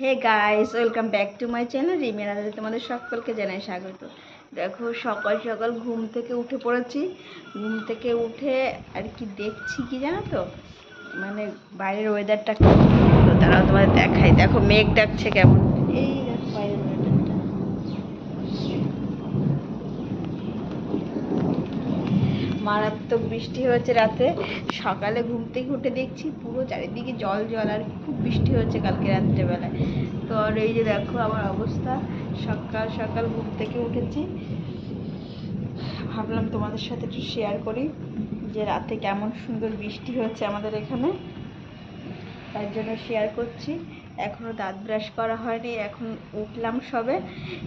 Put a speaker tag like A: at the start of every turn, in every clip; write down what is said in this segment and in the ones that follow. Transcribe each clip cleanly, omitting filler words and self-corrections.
A: Hey guys, welcome back to my channel Rimi Radhe. তোমাদের সকলকে জানাই স্বাগত। দেখো সকাল সকাল ঘুম থেকে উঠে পড়েছি। ঘুম থেকে উঠে আর কি দেখছি কি জানো তো, মানে বাইরের ওয়েদারটা কেমন সুন্দর, তারাও তোমাদের দেখাই। দেখো মেঘ ডাকছে কেমন, এই দেখো বাইরের ওয়েদারটা মারাত্মক বৃষ্টি হয়েছে রাতে। সকালে ঘুম থেকে উঠে দেখছি পুরো চারিদিকে জল জল, আর খুব বৃষ্টি হয়েছে কালকে রাত্রেবেলায়। তো আর এই যে দেখো আমার অবস্থা, সকাল সকাল ঘুম থেকে উঠেছি, ভাবলাম তোমাদের সাথে একটু শেয়ার করি যে রাতে কেমন সুন্দর বৃষ্টি হচ্ছে আমাদের এখানে, তার জন্য শেয়ার করছি। এখনও দাঁত ব্রাশ করা হয়নি, এখন উঠলাম সবে।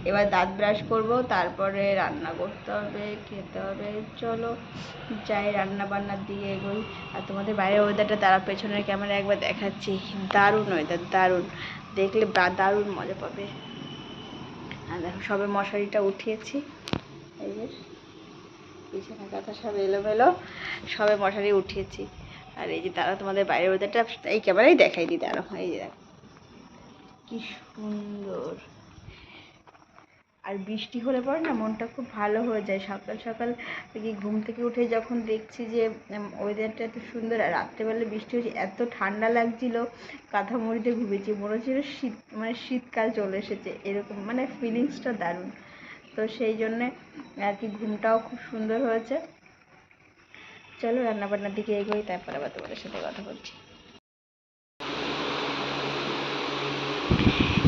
A: এবার দাঁত ব্রাশ করব, তারপরে রান্না করতে হবে, খেতে হবে। চলো যাই রান্না বান্নার দিকে এগোই। আর তোমাদের বাইরের ওয়েদারটা তারা পেছনের ক্যামেরা একবার দেখাচ্ছি, দারুণ ওয়েদার, দারুণ। দেখলে দারুণ মজা পাবে। আর দেখো সবে মশারিটা উঠিয়েছি, এই যে বিছানা কাঁথা সব এলোমেলো, সবে মশারি উঠিয়েছি। আর এই যে তারা তোমাদের বাইরের ওয়েদারটা এই ক্যামেরাই দেখাই দিই, তারা এই যে দেখো কি সুন্দর। আর বৃষ্টি হলে পরে না মনটা খুব ভালো হয়ে যায়। সকাল সকাল কি ঘুম থেকে উঠে যখন দেখছি যে ওয়েদারটা এত সুন্দর, আর রাত্রেবেলা বৃষ্টি হচ্ছে, এত ঠান্ডা লাগছিল, কাঁথা মুড়িতে ঘুমিয়েছি, মনে হচ্ছিল শীত, মানে শীতকাল চলে এসেছে, এরকম মানে ফিলিংসটা দারুণ। তো সেই জন্যে আর কি ঘুমটাও খুব সুন্দর হয়েছে। চলো রান্নাবান্নার দিকে এগোই, তারপরে আবার তোমাদের সাথে কথা বলছি।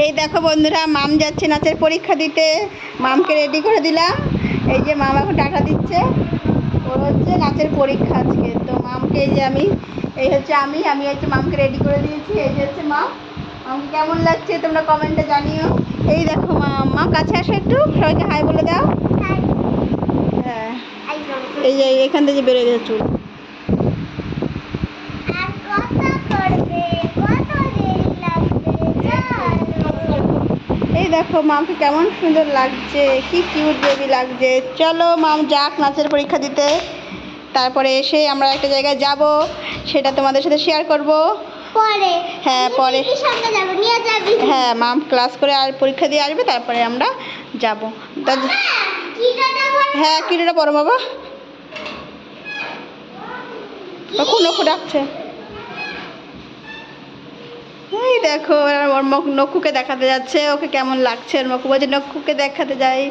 A: এই দেখো বন্ধুরা, মাম যাচ্ছে নাচের পরীক্ষা দিতে। মামকে রেডি করে দিলাম, এই যে মাম এখন টাকা দিচ্ছে। ওর হচ্ছে নাচের পরীক্ষা আজকে, তো মামকে এই যে এই হচ্ছে আমি হচ্ছে মামকে রেডি করে দিয়েছি। এই যে হচ্ছে মাম, মামকে কেমন লাগছে তোমরা কমেন্টে জানিও। এই দেখো মাম কাছে আসো, একটু সবাইকে হাই বলে দাও। হ্যাঁ, এই যে এখান থেকে বেরোয় গেছে চুল। এই দেখো মামকে কেমন সুন্দর লাগছে, কি কিউট বেবি লাগছে। চলো মাম যাক নাচের পরীক্ষা দিতে, তারপরে এসে আমরা একটা জায়গায় যাব, সেটা তোমাদের সাথে শেয়ার করব পরে। হ্যাঁ পরে, হ্যাঁ মাম ক্লাস করে আর পরীক্ষা দিয়ে আসবে, তারপরে আমরা যাব। হ্যাঁ কিটোটা পড়ো বাবা, নখু ডাকছে। এই দেখো ওর নখুকে দেখাতে যাচ্ছে, ওকে কেমন লাগছে। ওর নখু বলছে নখুকে দেখাতে যাই।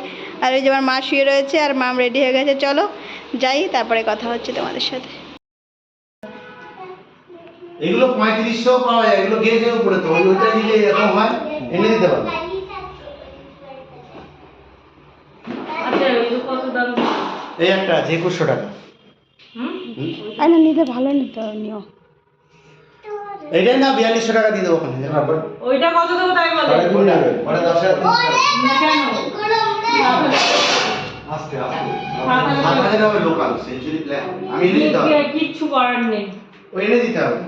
A: আর ওই যে আমার মা শুয়ে রয়েছে, আর মাম রেডি হয়ে গেছে। চলো যাই, তারপরে কথা হচ্ছে তোমাদের সাথে।
B: এগুলো 3500 পাওয়া যায়, এগুলো গেজের উপরে, তো ওইটা নিলে এরকম হয়, এনে দিতে পারবো।
C: আচ্ছা এগুলো কত দাম?
B: এই একটা আছে 2100 টাকা।
A: না নিতে ভালো নিতে নিও,
B: এইটাই না 4200 টাকা দিয়ে দেবো ওখানে।
C: ওইটা কত দেবো তাই বলে?
B: সাড়ে কুড়ি টাকা, মানে 10,000
C: কেন?
B: আস্তে আস্তে 7,000 হবে লোকাল সেঞ্চুরি প্ল্যান। আমি এনে দিতে হবে,
C: কিচ্ছু করার নেই,
B: ওই এনে দিতে হবে।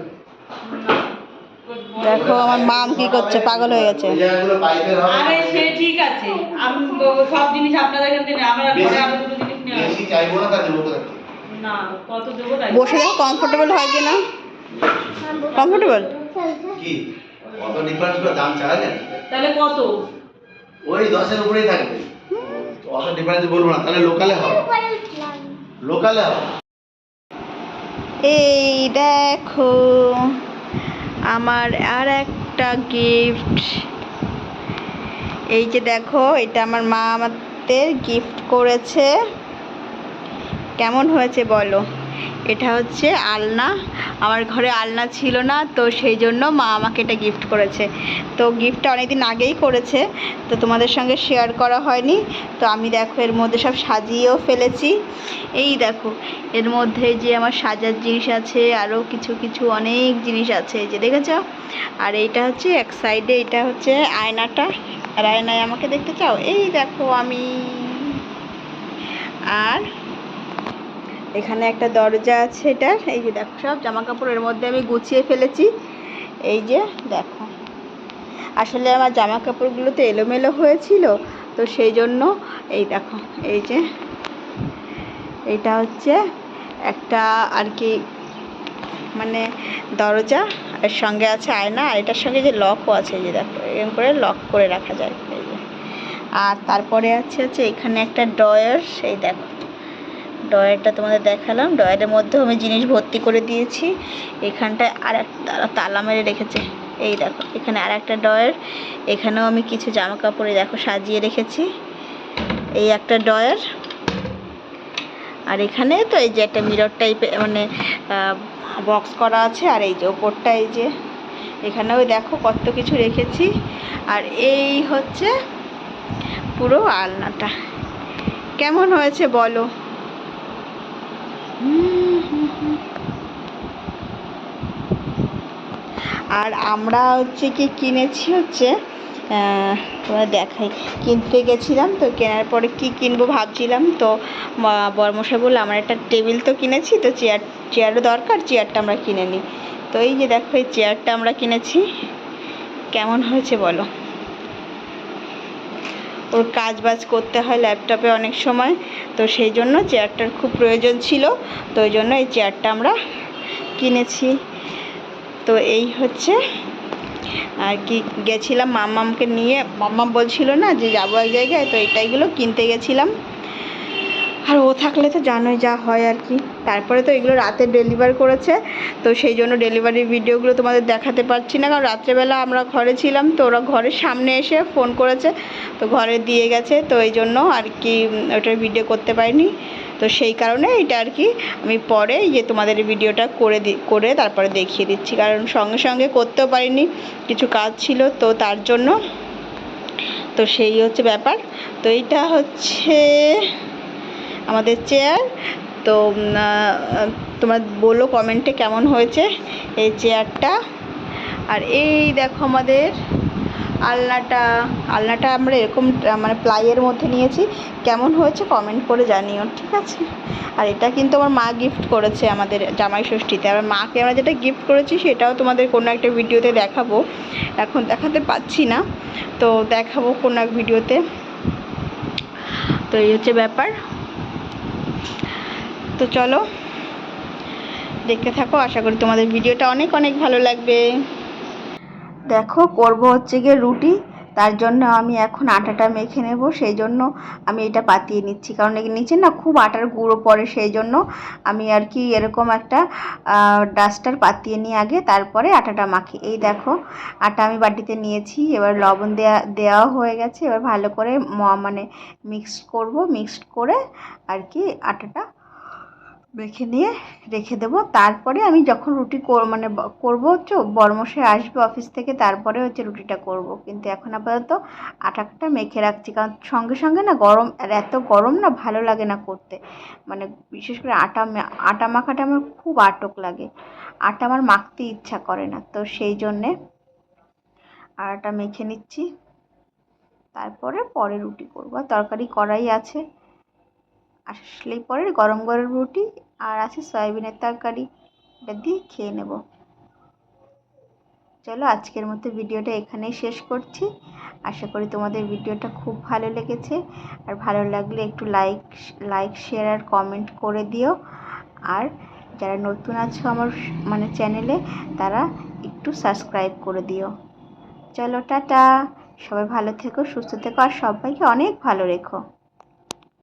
A: দেখো আমার মাম কি করছে, পাগল হয়ে গেছে।
B: ওই জায়গাগুলো পাইপের হবে।
C: আরে সে ঠিক আছে, আমি তো সব জিনিস আপনাদের এখান থেকে আমরা ঘরে আরো দুটো জিনিস নিয়ে আসি।
B: বেশি চাইবো না, তার নেবো কোথা থেকে?
C: না কত দেবো তাই
A: বসে দেখো কমফোর্টেবল হয় কি না, কমফোর্টেবল।
B: কি কত ডিফারেন্স করে দাম চাওয়া যায়?
C: তাহলে কত?
B: ওই 10-এর উপরেই থাকবে, অত ডিফারেন্স বলবো না, তাহলে লোকালে হবে, লোকালে হবে।
A: এই দেখো আমার আর একটা গিফট, এই যে দেখো এটা আমার মা আমাদের গিফট করেছে। কেমন হয়েছে বলো? এটা হচ্ছে আলনা, আমার ঘরে আলনা ছিল না, তো সেই জন্য মা আমাকে এটা গিফট করেছে। তো গিফটটা অনেকদিন আগেই করেছে, তো তোমাদের সঙ্গে শেয়ার করা হয়নি। তো আমি দেখো এর মধ্যে সব সাজিয়েও ফেলেছি। এই দেখো এর মধ্যে যে আমার সাজার জিনিস আছে, আরও কিছু কিছু অনেক জিনিস আছে, এই যে দেখেছ। আর এইটা হচ্ছে এক সাইডে, এটা হচ্ছে আয়নাটা, আর আয়নায় আমাকে দেখতে চাও, এই দেখো আমি। আর এখানে একটা দরজা আছে এটার, এই যে দেখো সব জামা কাপড় এর মধ্যে আমি গুছিয়ে ফেলেছি। এই যে দেখো, আসলে আমার জামা কাপড়গুলো তো এলোমেলো হয়েছিল, তো সেই জন্য এই দেখো, এই যে এইটা হচ্ছে একটা আর কি মানে দরজা, এর সঙ্গে আছে আয়না, আর এটার সঙ্গে যে লকও আছে, এই যে দেখো এরকম করে লক করে রাখা যায় এই যে। আর তারপরে হচ্ছে এখানে একটা ড্রয়ার, এই দেখো ড্রয়ারটা তোমাদের দেখালাম, ড্রয়ারের মধ্যেও আমি জিনিস ভর্তি করে দিয়েছি। এখানটায় আর একটা তালা মেরে রেখেছে, এই দেখো এখানে আর একটা ড্রয়ার, এখানেও আমি কিছু জামা কাপড়ে দেখো সাজিয়ে রেখেছি, এই একটা ড্রয়ার। আর এখানে তো এই যে একটা মিরর টাইপের মানে বক্স করা আছে, আর এই যে ওপরটা এই যে এখানেও দেখো কত কিছু রেখেছি। আর এই হচ্ছে পুরো আলনাটা, কেমন হয়েছে বলো? আর আমরা হচ্ছে কি কিনেছি হচ্ছে তোমার দেখাই, কিনতে গেছিলাম তো, কেনার পরে কি কিনবো ভাবছিলাম, তো বরমশাই বললো আমার একটা টেবিল তো কিনেছি, তো চেয়ারও দরকার, চেয়ারটা আমরা কিনে নিই। তো এই যে দেখো এই চেয়ারটা আমরা কিনেছি, কেমন হয়েছে বলো? ওর কাজ বাজ করতে হয় ল্যাপটপে অনেক সময়, তো সেই জন্য চেয়ারটার খুব প্রয়োজন ছিল, তো ওই জন্য এই চেয়ারটা আমরা কিনেছি। তো এই হচ্ছে আর কি, গেছিলাম মাম্মামকে নিয়ে, মাম্মাম বলছিল না যে যাবো এক জায়গায়, তো এইগুলো কিনতে গেছিলাম। আর ও থাকলে তো জানোই যা হয় আর কি। তারপরে তো এগুলো রাতে ডেলিভার করেছে, তো সেই জন্য ডেলিভারির ভিডিওগুলো তোমাদের দেখাতে পারছি না, কারণ রাত্রেবেলা আমরা ঘরে ছিলাম, তো ওরা ঘরের সামনে এসে ফোন করেছে, তো ঘরে দিয়ে গেছে, তো এই জন্য আর কি ওটার ভিডিও করতে পারিনি। তো সেই কারণে এটা আর কি আমি পরে যে তোমাদের ভিডিওটা করে তারপরে দেখিয়ে দিচ্ছি, কারণ সঙ্গে সঙ্গে করতেও পারিনি, কিছু কাজ ছিল তো তার জন্য। তো সেই হচ্ছে ব্যাপার। তো এইটা হচ্ছে আমাদের চেয়ার। তো তোমরা বলো কমেন্টে কেমন হয়েছে এই চেয়ারটা। আর এই দেখো আমাদের আলনাটা আমরা এরকম মানে প্লাইয়ের মধ্যে নিয়েছি, কেমন হয়েছে কমেন্ট করে জানিও, ঠিক আছে? আর এটা কিন্তু আমার মা গিফট করেছে আমাদের জামাই ষষ্ঠীতে। আর মাকে আমরা যেটা গিফট করেছি সেটাও তোমাদের কোনো একটা ভিডিওতে দেখাবো, এখন দেখাতে পাচ্ছি না, তো দেখাবো কোনো এক ভিডিওতে। তো এই হচ্ছে ব্যাপার। তো চলো দেখতে থাকো, আশা করি তোমাদের ভিডিওটা অনেক অনেক ভালো লাগবে। দেখো করব হচ্ছে গিয়ে রুটি, তার জন্য আমি এখন আটাটা মেখে নেব, সেই জন্য আমি এটা পাতিয়ে নিচ্ছি, কারণ এর নিচে না খুব আটার গুঁড়ো পড়ে, সেই জন্য আমি আর কি এরকম একটা ডাস্টার পাতিয়ে নিয়ে আগে তারপরে আটাটা মাখি। এই দেখো আটা আমি বাটিতে নিয়েছি, এবার লবণ দেওয়া হয়ে গেছে, এবার ভালো করে মানে মিক্সড করে আর কি আটাটা মেখে নিয়ে রেখে দেবো। তারপরে আমি যখন রুটি মানে করবো হচ্ছে বরমশাই আসবে অফিস থেকে, তারপরে হচ্ছে রুটিটা করব। কিন্তু এখন আপাতত আটাটা মেখে রাখছি, কারণ সঙ্গে সঙ্গে না গরম, আর এত গরম না ভালো লাগে না করতে, মানে বিশেষ করে আটা মাখাটা আমার খুব আটক লাগে, আটা আমার মাখতে ইচ্ছা করে না, তো সেই জন্যে আটাটা মেখে নিচ্ছি, পরে রুটি করবো। আর তরকারি কড়াই আছে, আসলেই পরে গরম গরম রুটি আর আছে সয়াবিনের তরকারি, এটা দিয়ে খেয়ে নেব। চলো আজকের মতো ভিডিওটা এখানেই শেষ করছি। আশা করি তোমাদের ভিডিওটা খুব ভালো লেগেছে, আর ভালো লাগলে একটু লাইক শেয়ার আর কমেন্ট করে দিও। আর যারা নতুন আছো আমার মানে চ্যানেলে, তারা একটু সাবস্ক্রাইব করে দিও। চলো টাটা, সবাই ভালো থেকো, সুস্থ থেকো, আর সবাইকে অনেক ভালো রেখো।